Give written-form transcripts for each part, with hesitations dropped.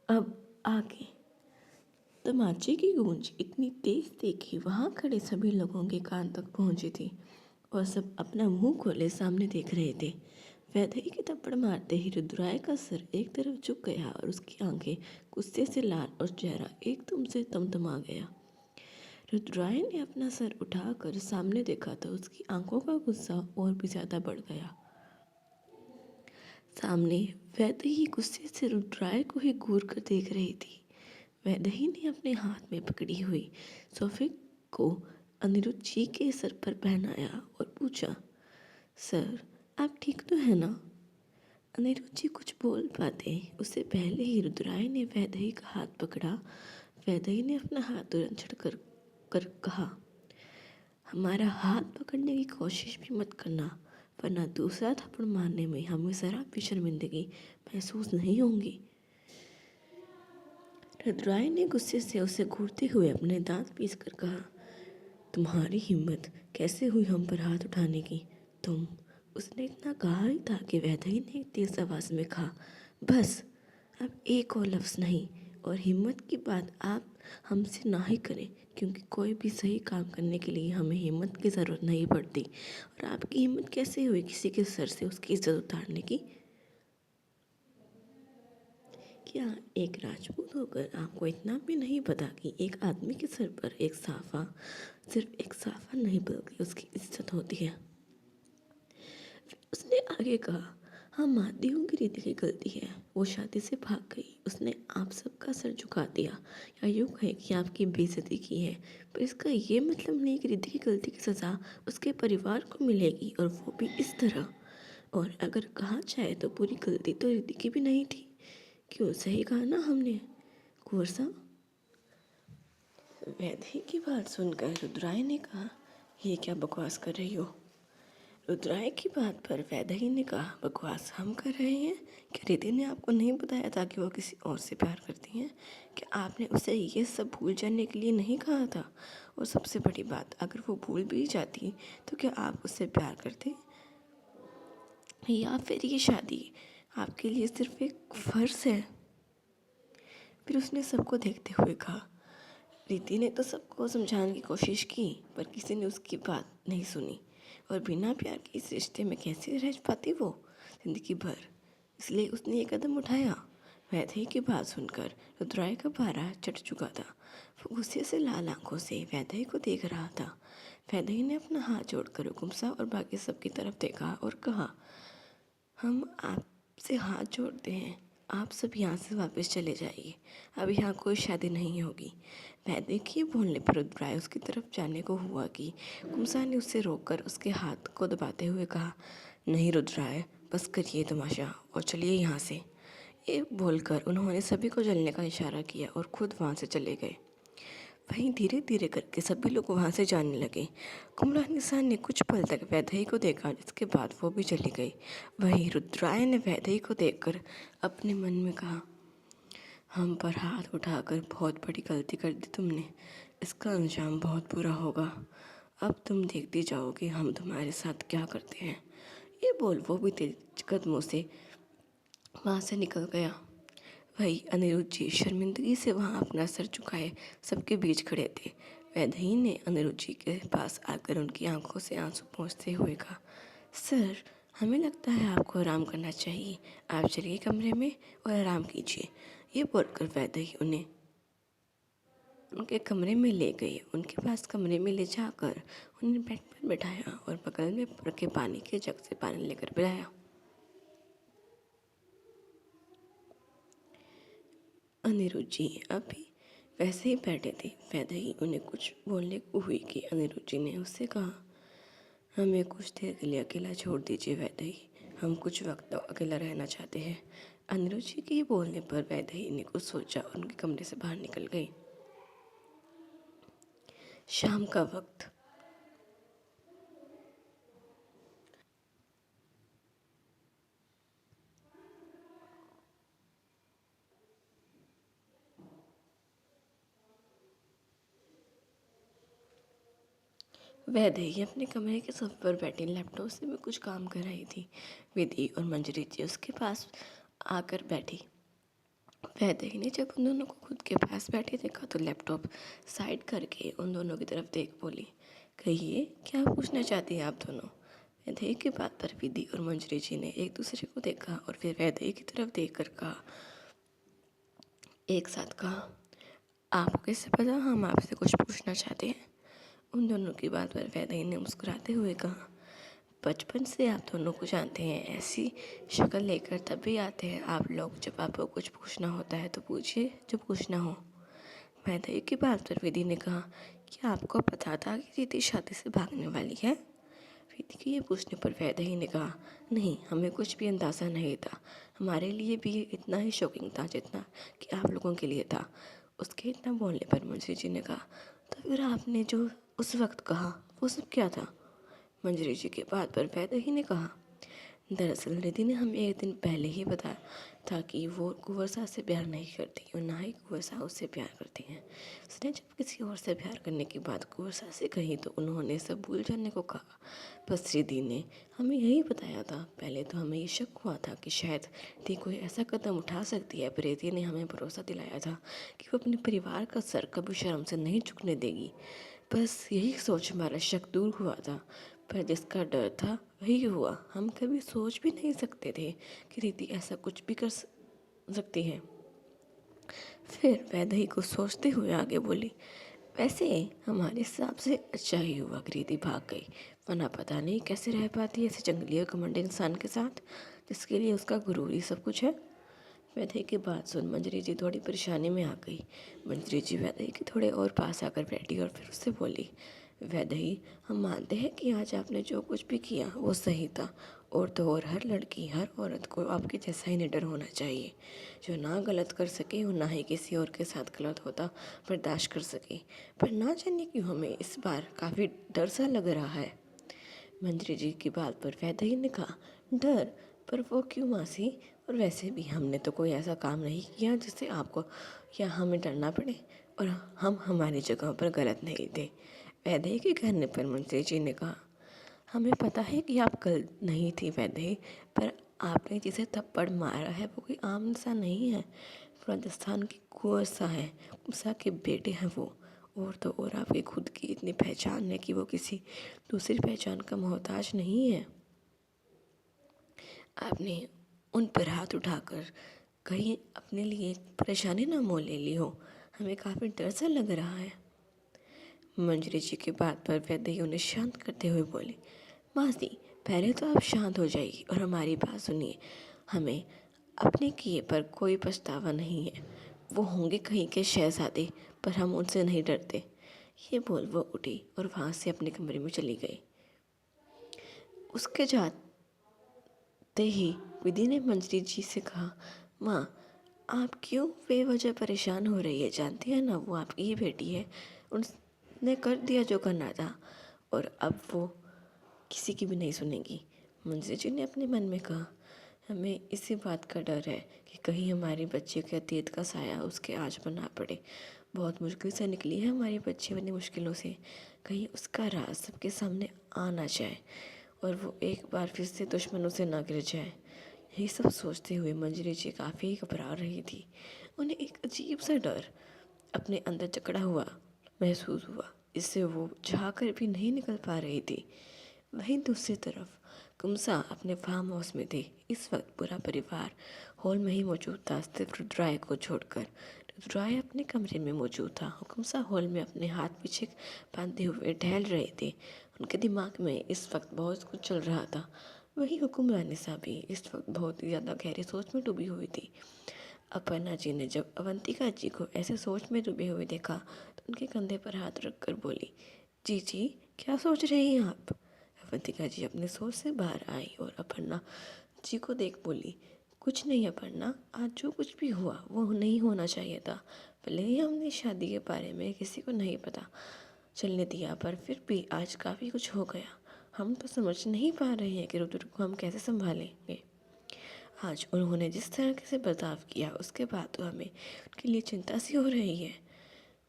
अब आगे। तमाचे की गूंज इतनी तेज थी कि वहां खड़े सभी लोगों के कान तक पहुंची थी और सब अपना मुंह खोले सामने देख रहे थे। वैदेही के थप्पड़ मारते ही रुद्राय का सर एक तरफ झुक गया और उसकी आंखें गुस्से से लाल और चेहरा एकदम से तमतमा गया। रुद्राय ने अपना सर उठाकर सामने देखा तो उसकी आंखों का गुस्सा और भी ज्यादा बढ़ गया। सामने वैदेही गुस्से से रुद्राय को ही घूर कर देख रही थी। वैदेही ने अपने हाथ में पकड़ी हुई सोफे को अनिरुद्ध जी के सर पर पहनाया और पूछा, सर आप ठीक तो है ना? अनिरुद्ध जी कुछ बोल पाते उससे पहले ही रुद्राय ने वैदेही का हाथ पकड़ा। वैदेही ने अपना हाथ तुरंत कर कहा, हमारा हाथ पकड़ने की कोशिश भी मत करना, वरना दूसरा थप्पड़ मारने में हमें जरा भी शर्मिंदगी महसूस नहीं होगी। रुद्राय ने गुस्से से उसे घूरते हुए अपने दांत पीस कर कहा, तुम्हारी हिम्मत कैसे हुई हम पर हाथ उठाने की? तुम। उसने इतना कहा ही था कि वैदेही ने तेज आवाज में कहा, बस अब एक और लफ्ज़ नहीं, और हिम्मत की बात आप हमसे ना ही करें, क्योंकि कोई भी सही काम करने के लिए हमें हिम्मत की ज़रूरत नहीं पड़ती। और आपकी हिम्मत कैसे हुई किसी के सर से उसकी इज्जत उतारने की? क्या एक राजपूत होकर आपको इतना भी नहीं पता कि एक आदमी के सर पर एक साफा, सिर्फ एक साफा नहीं बल्कि उसकी इज्जत होती है? उसने आगे कहा, हाँ मानती हूँ कि रिद्धि की गलती है, वो शादी से भाग गई, उसने आप सबका सर झुका दिया या यूँ कहे कि आपकी बेइज्जती की है, पर इसका ये मतलब नहीं कि रिद्धि की गलती की सज़ा उसके परिवार को मिलेगी, और वो भी इस तरह। और अगर कहा जाए तो पूरी गलती तो रिद्धि की भी नहीं थी। क्यों, सही कहा ना हमने कुंवर साहब? वैदेही की बात सुनकर रुद्राय ने कहा, ये क्या बकवास कर रही हो? रुद्राय की बात पर वैदेही ने कहा, बकवास हम कर रहे हैं? क्या रिद्धि ने आपको नहीं बताया था कि वो किसी और से प्यार करती हैं? क्या आपने उसे ये सब भूल जाने के लिए नहीं कहा था? और सबसे बड़ी बात, अगर वो भूल भी जाती तो क्या आप उससे प्यार करते, या फिर ये शादी आपके लिए सिर्फ एक फर्ज है? फिर उसने सबको देखते हुए कहा, रिद्धि ने तो सबको समझाने की कोशिश की, पर किसी ने उसकी बात नहीं सुनी, और बिना प्यार के इस रिश्ते में कैसे रह पाती वो जिंदगी भर? इसलिए उसने ये कदम उठाया। वैदेही की बात सुनकर रुद्राय का पारा चढ़ चुका था। वो गुस्से से लाल आंखों से वैदेही को देख रहा था। वैदेही ने अपना हाथ जोड़कर हुकुम साहब और बाकी सबकी तरफ देखा और कहा, हम आपसे हाथ जोड़ते हैं, आप सब यहाँ से वापस चले जाइए, अब यहाँ कोई शादी नहीं होगी। वैदेही के बोलने पर रुद्राय उसकी तरफ जाने को हुआ कि कुमसा ने उसे रोककर उसके हाथ को दबाते हुए कहा, नहीं रुद्राय, बस करिए तमाशा और चलिए यहाँ से। ये बोलकर उन्होंने सभी को चलने का इशारा किया और खुद वहाँ से चले गए। वहीं धीरे धीरे करके सभी लोग वहाँ से जाने लगे। कुमला निशान ने कुछ पल तक वैदेही को देखा, जिसके बाद वो भी चली गई। वहीं रुद्राय ने वैदेही को देखकर अपने मन में कहा, हम पर हाथ उठाकर बहुत बड़ी गलती कर दी तुमने, इसका अंजाम बहुत बुरा होगा। अब तुम देखती जाओगे हम तुम्हारे साथ क्या करते हैं। ये बोल वो भी तेज कदमों से वहाँ से निकल गया। वही अनिरुद्ध जी शर्मिंदगी से वहाँ अपना सर झुकाए सबके बीच खड़े थे। वैदेही ने अनिरुद्ध जी के पास आकर उनकी आंखों से आंसू पोंछते हुए कहा, सर हमें लगता है आपको आराम करना चाहिए, आप चलिए कमरे में और आराम कीजिए। ये बोलकर वैदेही उन्हें उनके कमरे में ले गई। उनके पास कमरे में ले जाकर उन्हें बेड पर बैठाया और बगल में रखे पानी के जग से पानी लेकर पिलाया। अनिरुद्ध जी अभी वैसे ही बैठे थे। वैदेही उन्हें कुछ बोलने को हुई कि अनिरुद्ध जी ने उससे कहा, हमें कुछ देर के लिए अकेला छोड़ दीजिए वैदेही, हम कुछ वक्त अकेला रहना चाहते हैं। अनिरुद्ध जी के बोलने पर वैदेही ने कुछ सोचा और उनके कमरे से बाहर निकल गई। शाम का वक्त। वैदेही अपने कमरे के सोफे पर बैठी लैपटॉप से में कुछ काम कर रही थी। विधि और मंजरी जी उसके पास आकर बैठी। वैदेही ने जब उन दोनों को खुद के पास बैठे देखा तो लैपटॉप साइड करके उन दोनों की तरफ देख बोली, कहिए क्या पूछना चाहती हैं आप दोनों। वैदेही की बात पर विधि और मंजरी जी ने एक दूसरे को देखा और फिर वैदेही की तरफ देख कर कहा, एक साथ कहा, आपको कैसे पता हम आपसे कुछ पूछना चाहते हैं। उन दोनों की बात पर वैदेही ने मुस्कुराते हुए कहा, बचपन से आप दोनों को जानते हैं, ऐसी शक्ल लेकर तभी आते हैं आप लोग जब आपको कुछ पूछना होता है तो पूछिए जो पूछना हो। वैदेही की बात पर विधि ने कहा, क्या आपको पता था कि दीदी शादी से भागने वाली है। विधि के ये पूछने पर वैदेही ने कहा, नहीं, हमें कुछ भी अंदाज़ा नहीं था, हमारे लिए भी ये इतना ही शॉकिंग था जितना कि आप लोगों के लिए था। उसके इतना बोलने पर मंजरी जी ने कहा, तो फिर आपने जो उस वक्त कहा वो सब क्या था। मंजरी जी की बात पर वैदेही ने कहा, दरअसल रिधि ने हमें एक दिन पहले ही बताया था कि वो कुंवर साहब से प्यार नहीं करती और ना ही कुंवर साहब उससे प्यार करती हैं। उसने जब किसी और से प्यार करने की बात कुंवर साहब से कही तो उन्होंने सब भूल जाने को कहा। बस रिधि ने हमें यही बताया था। पहले तो हमें ये शक हुआ था कि शायद रिधि कोई ऐसा कदम उठा सकती है, पर रिधि ने हमें भरोसा दिलाया था कि वो अपने परिवार का सर कभी शर्म से नहीं झुकने देगी। बस यही सोच हमारा शक दूर हुआ था, पर जिसका डर था वही हुआ। हम कभी सोच भी नहीं सकते थे कि रिधि ऐसा कुछ भी कर सकती है। फिर वैदेही को सोचते हुए आगे बोली, वैसे हमारे हिसाब से अच्छा ही हुआ कि रिधि भाग गई, वरना पता नहीं कैसे रह पाती ऐसे जंगली और घमंडी इंसान के साथ जिसके लिए उसका गुरूर ही सब कुछ है। वैदेही की बात सुन मंजरी जी थोड़ी परेशानी में आ गई। मंजरी जी वैदेही के थोड़े और पास आकर बैठी और फिर उससे बोली, वैदेही, हम मानते हैं कि आज आपने जो कुछ भी किया वो सही था, और तो और हर लड़की हर औरत को आपके जैसा ही निडर होना चाहिए, जो ना गलत कर सके और ना ही किसी और के साथ गलत होता बर्दाश्त कर सके। पर ना जाने क्यों हमें इस बार काफ़ी डर सा लग रहा है। मंजरी जी की बात पर वैदेही ने कहा, डर? पर वो क्यों मासी, और वैसे भी हमने तो कोई ऐसा काम नहीं किया जिससे आपको या हमें डरना पड़े, और हम हमारी जगह पर गलत नहीं थे। वैदेही के कहने पर मंजरी जी ने कहा, हमें पता है कि आप गलत नहीं थी वैदेही, पर आपने जिसे थप्पड़ मारा है वो कोई आम इंसान नहीं है, राजस्थान की कुंवर सा है, कुंवर के बेटे हैं वो। और तो और आपकी खुद की इतनी पहचान है कि वो किसी दूसरी पहचान का मोहताज नहीं है। आपने उन पर हाथ उठाकर कहीं अपने लिए परेशानी ना मोल ले ली हो। हमें काफ़ी डर सा लग रहा है। मंजरी जी की बात पर वैदेही उन्हें शांत करते हुए बोली, मासी, पहले तो आप शांत हो जाइए और हमारी बात सुनिए। हमें अपने किए पर कोई पछतावा नहीं है। वो होंगे कहीं के शहजादे, पर हम उनसे नहीं डरते। ये बोल वो उठी और वहाँ से अपने कमरे में चली गई। उसके जाते ही विधि ने मंजरी जी से कहा, माँ, आप क्यों बेवजह परेशान हो रही है, जानती है ना वो आपकी ही बेटी है, उसने कर दिया जो करना था और अब वो किसी की भी नहीं सुनेगी। मंजरी जी ने अपने मन में कहा, हमें इसी बात का डर है कि कहीं हमारे बच्चे के अतीत का साया उसके आज पर ना पड़े। बहुत मुश्किल से निकली है हमारी बच्ची अपनी मुश्किलों से, कहीं उसका राज सबके सामने आ ना जाए और वो एक बार फिर से दुश्मनों से ना गिर जाए। यही सब सोचते हुए मंजरी जी काफ़ी घबरा रही थी। उन्हें एक अजीब सा डर अपने अंदर जकड़ा हुआ महसूस हुआ, इससे वो चाह कर भी नहीं निकल पा रही थी। वहीं दूसरी तरफ कुमसा अपने फार्म हाउस में थे। इस वक्त पूरा परिवार हॉल में ही मौजूद था, सिर्फ रुद्राय को छोड़कर। रुद्राय अपने कमरे में मौजूद था और कुमसा हॉल में अपने हाथ पीछे बांधे हुए टहल रहे थे। उनके दिमाग में इस वक्त बहुत कुछ चल रहा था। वहीं हुक्मरानी साहब भी इस वक्त बहुत ही ज़्यादा गहरी सोच में डूबी हुई थी। अपर्णा जी ने जब अवंतिका जी को ऐसे सोच में डूबे हुए देखा तो उनके कंधे पर हाथ रखकर बोली, जी क्या सोच रही हैं आप। अवंतिका जी अपने सोच से बाहर आई और अपर्णा जी को देख बोली, कुछ नहीं अपर्णा, आज जो कुछ भी हुआ वो नहीं होना चाहिए था। भले ही हमने शादी के बारे में किसी को नहीं पता चलने दिया, पर फिर भी आज काफ़ी कुछ हो गया। हम तो समझ नहीं पा रहे हैं कि रुद्र को हम कैसे संभालेंगे। आज उन्होंने जिस तरह से बर्ताव किया उसके बाद तो हमें उनके लिए चिंता सी हो रही है।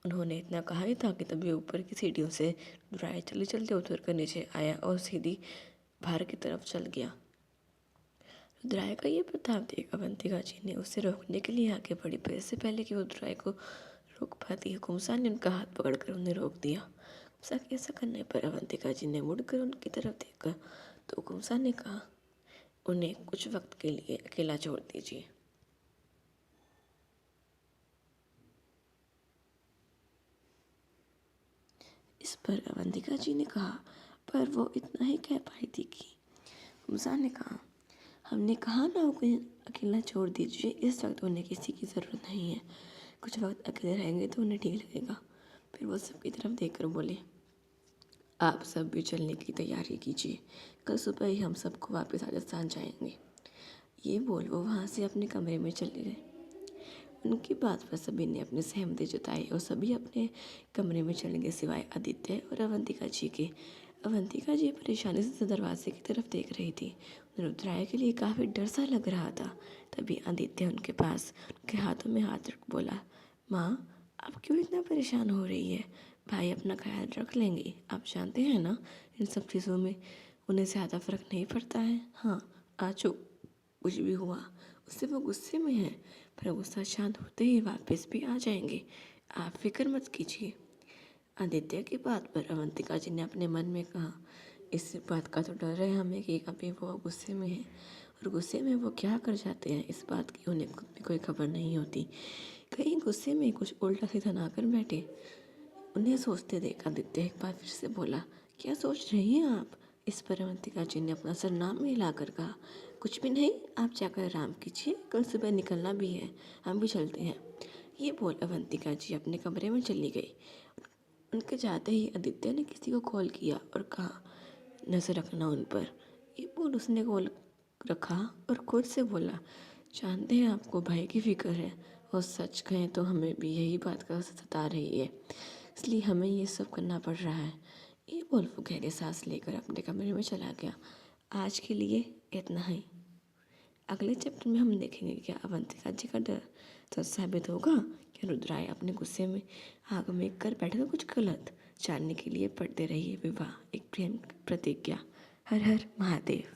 उन्होंने इतना कहा ही था कि तभी ऊपर की सीढ़ियों से राय चलते चलते उतर कर नीचे आया और सीधी बाहर की तरफ चल गया। रुद्राय का ये प्रताप देख अवंतिका जी ने उसे रोकने के लिए आगे बढ़ी, पर इससे पहले कि वो रुद्राय को रोक पाती है, कुमसा ने उनका हाथ पकड़कर उन्हें रोक दिया। कुमसा के ऐसा करने पर अवंतिका जी ने मुड़कर उनकी तरफ देखा तो कुमसा ने कहा, उन्हें कुछ वक्त के लिए अकेला छोड़ दीजिए। इस पर अवंतिका जी ने कहा, पर वो इतना ही कह पाई थी कि कुमसा ने कहा, हमने कहा ना उन्हें अकेला छोड़ दीजिए, इस वक्त उन्हें किसी की ज़रूरत नहीं है, कुछ वक्त अकेले रहेंगे तो उन्हें ठीक लगेगा। फिर वो सबकी तरफ देखकर बोले, आप सब भी चलने की तैयारी कीजिए, कल सुबह ही हम सबको वापस राजस्थान जाएंगे। ये बोल वो वहाँ से अपने कमरे में चले गए। उनकी बात पर सभी ने अपनी सहमति जताई और सभी अपने कमरे में चले गए सिवाय आदित्य और अवंतिका जी के। अवंतिका जी परेशानी से दरवाजे की तरफ देख रही थी। उन्हें रुद्राय के लिए काफ़ी डर सा लग रहा था। तभी आदित्य उनके पास उनके हाथों में हाथ रख बोला, माँ आप क्यों इतना परेशान हो रही है? भाई अपना ख्याल रख लेंगे, आप जानते हैं ना इन सब चीज़ों में उन्हें ज़्यादा फर्क नहीं पड़ता है। हाँ आजो कुछ भी हुआ उससे वो गुस्से में है, पर गुस्सा शांत होते ही वापस भी आ जाएंगे, आप फिक्र मत कीजिए। आदित्य की बात पर अवंतिका जी ने अपने मन में कहा, इस बात का तो डर है हमें कि कभी वो गुस्से में है और गुस्से में वो क्या कर जाते हैं इस बात की उन्हें खुद भी कोई खबर नहीं होती। कहीं गुस्से में कुछ उल्टा सीधा ना कर बैठे। उन्हें सोचते देख आदित्य एक बार फिर से बोला, क्या सोच रही हैं आप? इस पर अवंतिका जी ने अपना सर नाम में हिलाकर कहा, कुछ भी नहीं, आप जाकर आराम कीजिए, कल सुबह निकलना भी है, हम भी चलते हैं। ये बोल अवंतिका जी अपने कमरे में चली गई। उनके जाते ही आदित्य ने किसी को कॉल किया और कहा, नज़र रखना उन पर। ये बोल उसने कॉल रखा और खुद से बोला, जानते हैं आपको भाई की फिक्र है और सच कहें तो हमें भी यही बात का सता रही है, इसलिए हमें ये सब करना पड़ रहा है। ये बोल वो गहरी सांस लेकर अपने कमरे में चला गया। आज के लिए इतना ही। अगले चैप्टर में हम देखेंगे क्या अवंतिका जी का डर सच साबित होगा, क्या रुद्राय अपने गुस्से में आग में कर बैठेगा कुछ गलत। जानने के लिए पढ़ते रहिए विवाह एक प्रेम प्रतिज्ञा। हर हर महादेव।